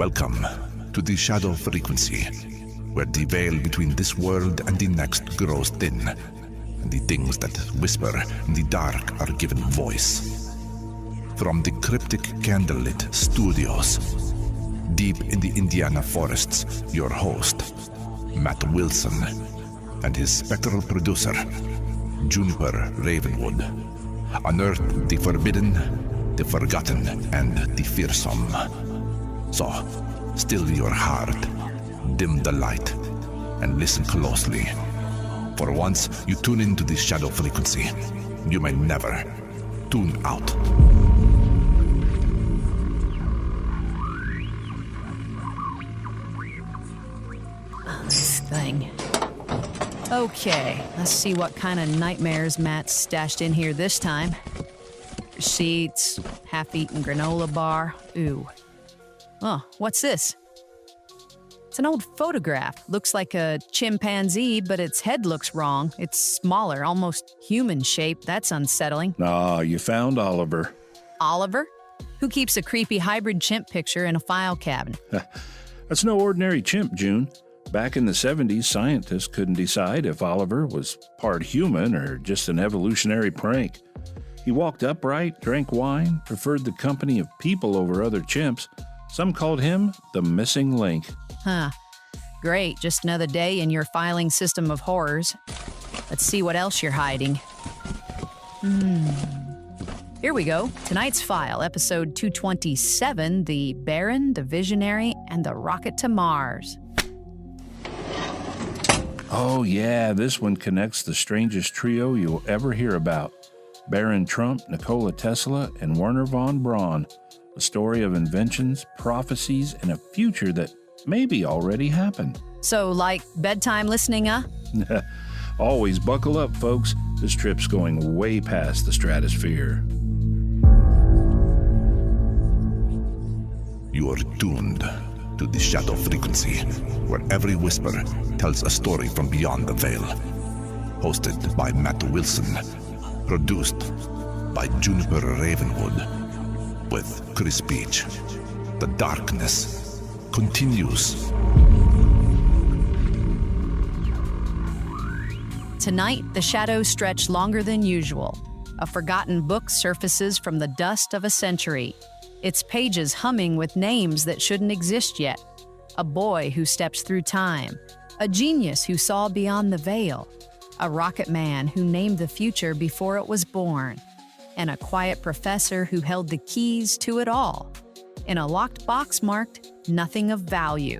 Welcome to the shadow frequency, where the veil between this world and the next grows thin, and the things that whisper in the dark are given voice. From the cryptic candlelit studios, deep in the Indiana forests, your host, Matt Wilson, and his spectral producer, Juniper Ravenwood, unearth the forbidden, the forgotten, and the fearsome. So, still your heart, dim the light, and listen closely. For once you tune into the shadow frequency, you may never tune out. This thing. Okay, let's see what kind of nightmares Matt's stashed in here this time. Receipts, half-eaten granola bar. Ooh. Oh, what's this? It's an old photograph. Looks like a chimpanzee, but its head looks wrong. It's smaller, almost human shape. That's unsettling. Ah, you found Oliver. Oliver? Who keeps a creepy hybrid chimp picture in a file cabinet? That's no ordinary chimp, June. Back in the 70s, scientists couldn't decide if Oliver was part human or just an evolutionary prank. He walked upright, drank wine, preferred the company of people over other chimps. Some called him the missing link. Huh. Great, just another day in your filing system of horrors. Let's see what else you're hiding. Here we go. Tonight's file, episode 227, The Baron, the Visionary, and the Rocket to Mars. Oh yeah, this one connects the strangest trio you'll ever hear about. Baron Trump, Nikola Tesla, and Werner von Braun. A story of inventions, prophecies, and a future that maybe already happened. So, like bedtime listening, huh? Always buckle up, folks. This trip's going way past the stratosphere. You are tuned to the shadow frequency, where every whisper tells a story from beyond the veil. Hosted by Matt Wilson. Produced by Juniper Ravenwood. With Chris Beach. The darkness continues. Tonight, the shadows stretch longer than usual. A forgotten book surfaces from the dust of a century, its pages humming with names that shouldn't exist yet. A boy who steps through time. A genius who saw beyond the veil. A rocket man who named the future before it was born. And a quiet professor who held the keys to it all, in a locked box marked nothing of value.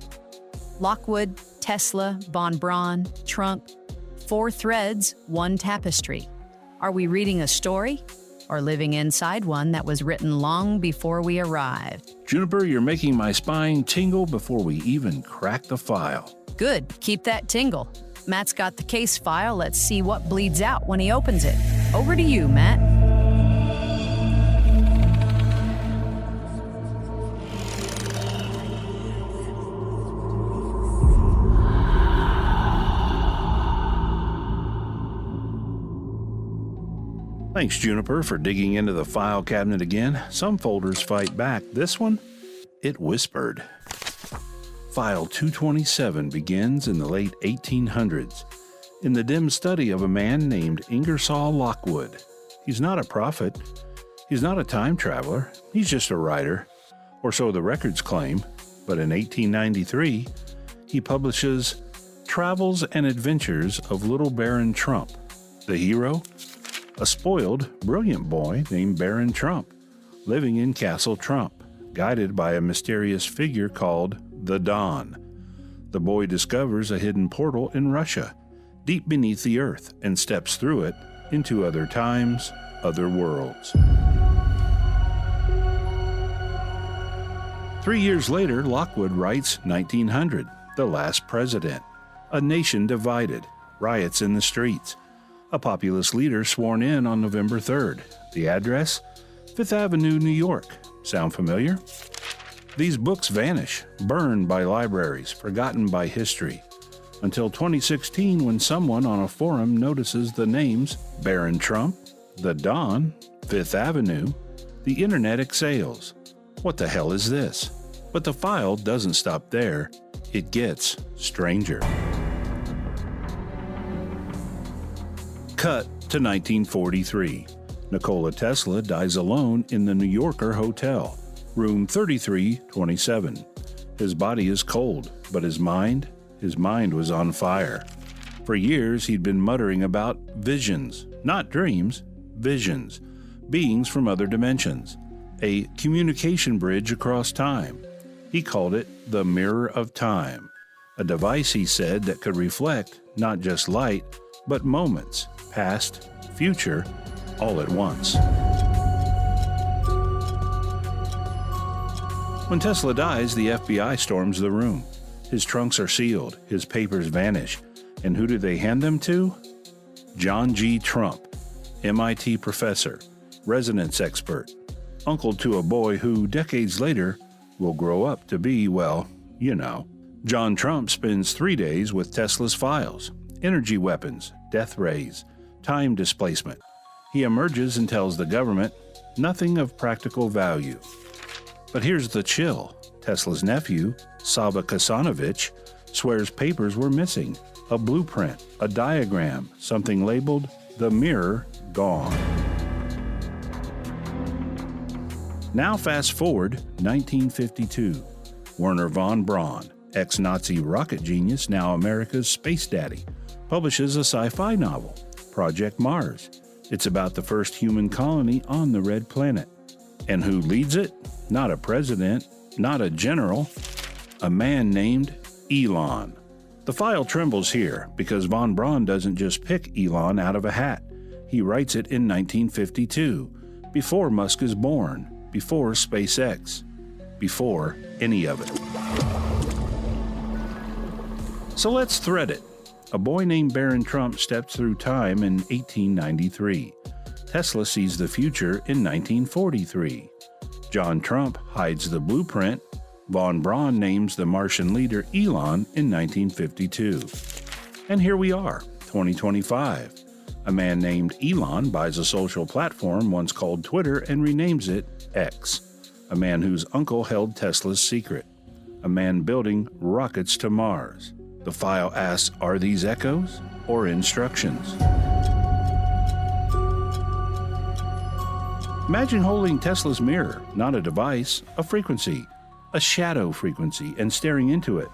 Lockwood, Tesla, von Braun, Trump, 4 threads, 1 tapestry. Are we reading a story or living inside one that was written long before we arrived? Juniper, you're making my spine tingle before we even crack the file. Good, keep that tingle. Matt's got the case file. Let's see what bleeds out when he opens it. Over to you, Matt. Thanks, Juniper, for digging into the file cabinet again. Some folders fight back. This one, it whispered. File 227 begins in the late 1800s, in the dim study of a man named Ingersoll Lockwood. He's not a prophet. He's not a time traveler. He's just a writer, or so the records claim. But in 1893, he publishes Travels and Adventures of Little Baron Trump. The hero? A spoiled, brilliant boy named Baron Trump, living in Castle Trump, guided by a mysterious figure called the Don. The boy discovers a hidden portal in Russia, deep beneath the earth, and steps through it into other times, other worlds. 3 years later, Lockwood writes 1900, The Last President. A nation divided, riots in the streets. A populist leader sworn in on November 3rd. The address? 5th Avenue, New York. Sound familiar? These books vanish, burned by libraries, forgotten by history. Until 2016, when someone on a forum notices the names Baron Trump, the Don, 5th Avenue, the internet exhales. What the hell is this? But the file doesn't stop there. It gets stranger. Cut to 1943. Nikola Tesla dies alone in the New Yorker hotel, room 3327. His body is cold, but his mind was on fire. For years, he'd been muttering about visions, not dreams, visions, beings from other dimensions, a communication bridge across time. He called it the Mirror of Time, a device, he said, that could reflect not just light, but moments, past, future, all at once. When Tesla dies, the FBI storms the room. His trunks are sealed, his papers vanish, and who do they hand them to? John G. Trump, MIT professor, resonance expert, uncle to a boy who, decades later, will grow up to be, well, you know. John Trump spends 3 days with Tesla's files, energy weapons, death rays, time displacement. He emerges and tells the government nothing of practical value. But here's the chill. Tesla's nephew, Saba Kasanovich, swears papers were missing, a blueprint, a diagram, something labeled the mirror gone. Now fast forward 1952. Werner von Braun, ex-Nazi rocket genius, now America's space daddy, publishes a sci-fi novel, Project Mars. It's about the first human colony on the Red Planet. And who leads it? Not a president, not a general, a man named Elon. The file trembles here because von Braun doesn't just pick Elon out of a hat. He writes it in 1952, before Musk is born, before SpaceX, before any of it. So let's thread it. A boy named Barron Trump steps through time in 1893. Tesla sees the future in 1943. John Trump hides the blueprint. Von Braun names the Martian leader Elon in 1952. And here we are, 2025. A man named Elon buys a social platform once called Twitter and renames it X. A man whose uncle held Tesla's secret. A man building rockets to Mars. The file asks, are these echoes or instructions? Imagine holding Tesla's mirror, not a device, a frequency, a shadow frequency, and staring into it,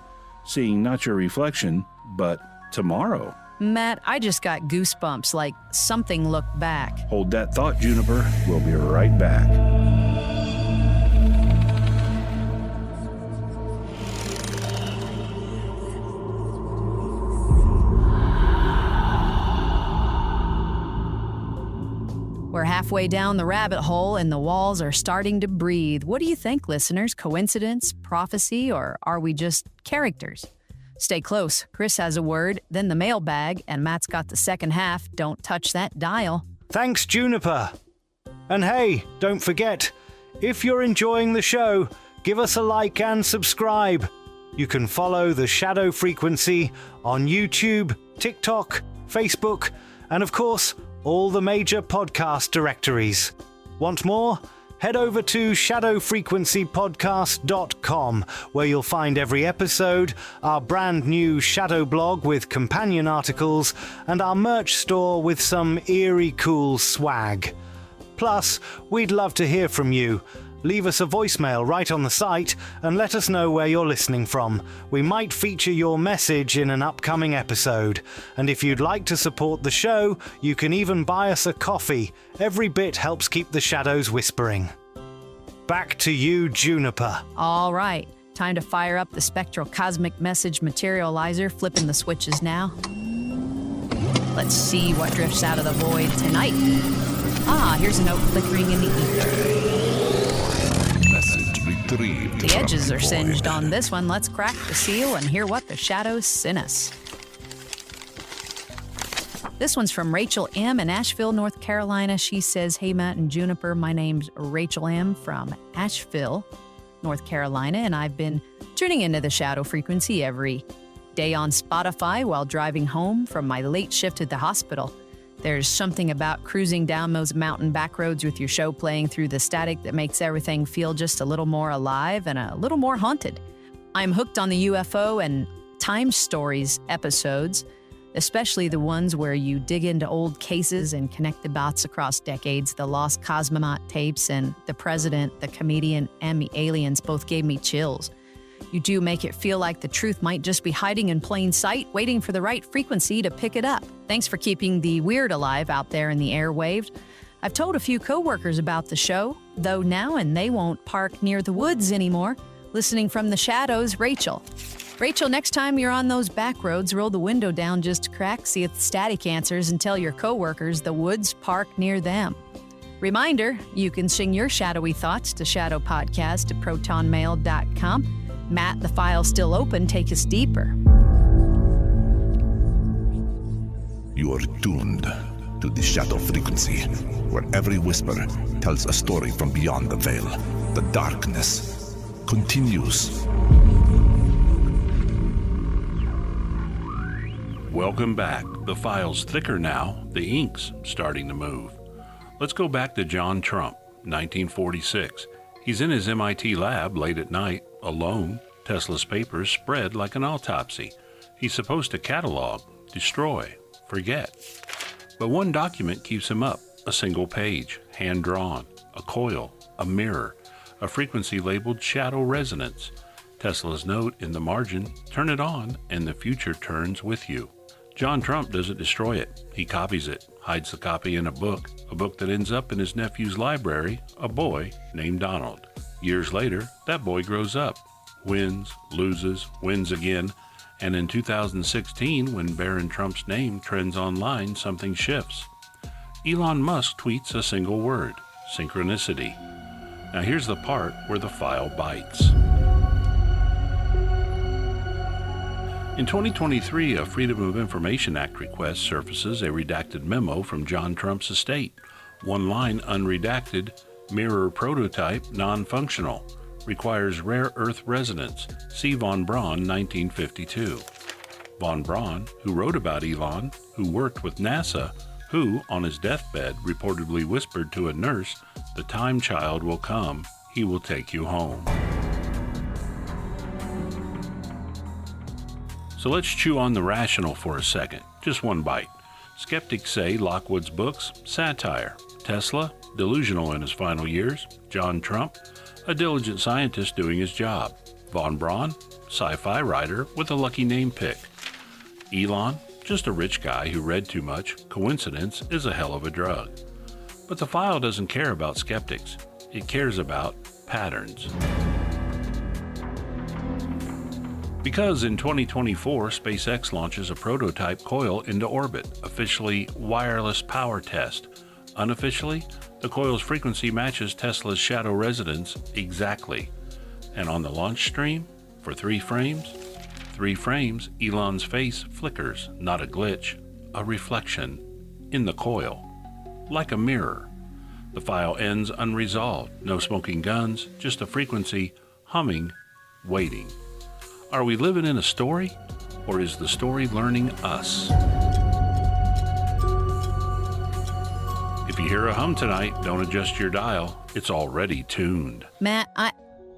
seeing not your reflection, but tomorrow. Matt, I just got goosebumps like something looked back. Hold that thought, Juniper. We'll be right back. We're halfway down the rabbit hole and the walls are starting to breathe. What do you think, listeners? Coincidence, prophecy, or are we just characters? Stay close. Chris has a word, then the mailbag, and Matt's got the second half. Don't touch that dial. Thanks, Juniper. And hey, don't forget, if you're enjoying the show, give us a like and subscribe. You can follow The Shadow Frequency on YouTube, TikTok, Facebook, and of course, all the major podcast directories. Want more? Head over to shadowfrequencypodcast.com, where you'll find every episode, our brand new Shadow blog with companion articles, and our merch store with some eerie cool swag. Plus, we'd love to hear from you. Leave us a voicemail right on the site and let us know where you're listening from. We might feature your message in an upcoming episode. And if you'd like to support the show, you can even buy us a coffee. Every bit helps keep the shadows whispering. Back to you, Juniper. All right, time to fire up the spectral cosmic message materializer, flipping the switches now. Let's see what drifts out of the void tonight. Here's a note flickering in the ether. The edges are singed on this one. Let's crack the seal and hear what the shadows sent us. This one's from Rachel M. in Asheville, North Carolina. She says, hey, Matt and Juniper, my name's Rachel M. from Asheville, North Carolina, and I've been tuning into the Shadow Frequency every day on Spotify while driving home from my late shift at the hospital. There's something about cruising down those mountain back roads with your show playing through the static that makes everything feel just a little more alive and a little more haunted. I'm hooked on the UFO and Time Stories episodes, especially the ones where you dig into old cases and connect the dots across decades. The Lost Cosmonaut tapes and The President, the Comedian, and the Aliens both gave me chills. You do make it feel like the truth might just be hiding in plain sight, waiting for the right frequency to pick it up. Thanks for keeping the weird alive out there in the airwaves. I've told a few coworkers about the show, though now and they won't park near the woods anymore. Listening from the shadows, Rachel. Rachel, next time you're on those back roads, roll the window down just a crack, see if the static answers, and tell your coworkers the woods park near them. Reminder, you can sing your shadowy thoughts to shadowpodcast@protonmail.com. Matt, the file's still open. Take us deeper. You are tuned to the shadow frequency, where every whisper tells a story from beyond the veil. The darkness continues. Welcome back. The file's thicker now, the ink's starting to move. Let's go back to John Trump, 1946. He's in his MIT lab late at night, alone. Tesla's papers spread like an autopsy. He's supposed to catalog, destroy, forget. But one document keeps him up, a single page, hand-drawn, a coil, a mirror, a frequency labeled shadow resonance. Tesla's note in the margin, turn it on and the future turns with you. John Trump doesn't destroy it. He copies it, hides the copy in a book that ends up in his nephew's library, a boy named Donald. Years later, that boy grows up, wins, loses, wins again, and in 2016, when Baron Trump's name trends online, something shifts. Elon Musk tweets a single word, synchronicity. Now here's the part where the file bites. In 2023, a Freedom of Information Act request surfaces a redacted memo from John Trump's estate. One line unredacted, mirror prototype non-functional, requires rare earth resonance. See von Braun, 1952. Von Braun, who wrote about Elon, who worked with NASA, who, on his deathbed, reportedly whispered to a nurse, "The time child will come, he will take you home." So let's chew on the rational for a second, just one bite. Skeptics say Lockwood's books, satire. Tesla, delusional in his final years. John Trump, a diligent scientist doing his job. Von Braun, sci-fi writer with a lucky name pick. Elon, just a rich guy who read too much. Coincidence is a hell of a drug. But the file doesn't care about skeptics. It cares about patterns. Because in 2024, SpaceX launches a prototype coil into orbit, officially wireless power test. Unofficially, the coil's frequency matches Tesla's shadow resonance exactly. And on the launch stream, for 3 frames, Elon's face flickers, not a glitch, a reflection, in the coil, like a mirror. The file ends unresolved, no smoking guns, just a frequency, humming, waiting. Are we living in a story, or is the story learning us? If you hear a hum tonight, don't adjust your dial. It's already tuned. Matt, I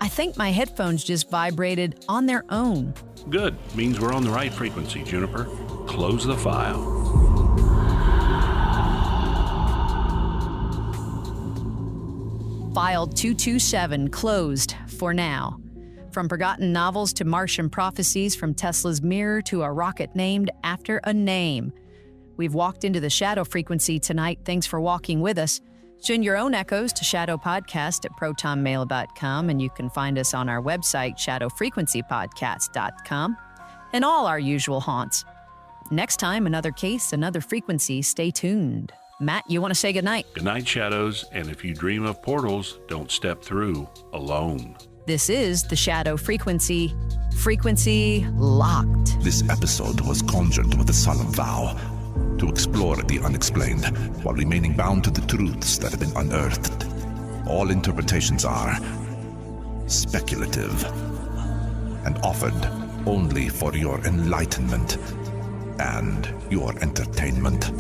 think my headphones just vibrated on their own. Good. Means we're on the right frequency, Juniper. Close the file. File 227 closed for now. From forgotten novels to Martian prophecies, from Tesla's mirror to a rocket named after a name. We've walked into the shadow frequency tonight. Thanks for walking with us. Send your own echoes to shadowpodcast@protonmail.com, and you can find us on our website, shadowfrequencypodcast.com, and all our usual haunts. Next time, another case, another frequency. Stay tuned. Matt, you want to say goodnight? Good night, shadows, and if you dream of portals, don't step through alone. This is the Shadow Frequency. Frequency locked. This episode was conjured with a solemn vow to explore the unexplained while remaining bound to the truths that have been unearthed. All interpretations are speculative and offered only for your enlightenment and your entertainment.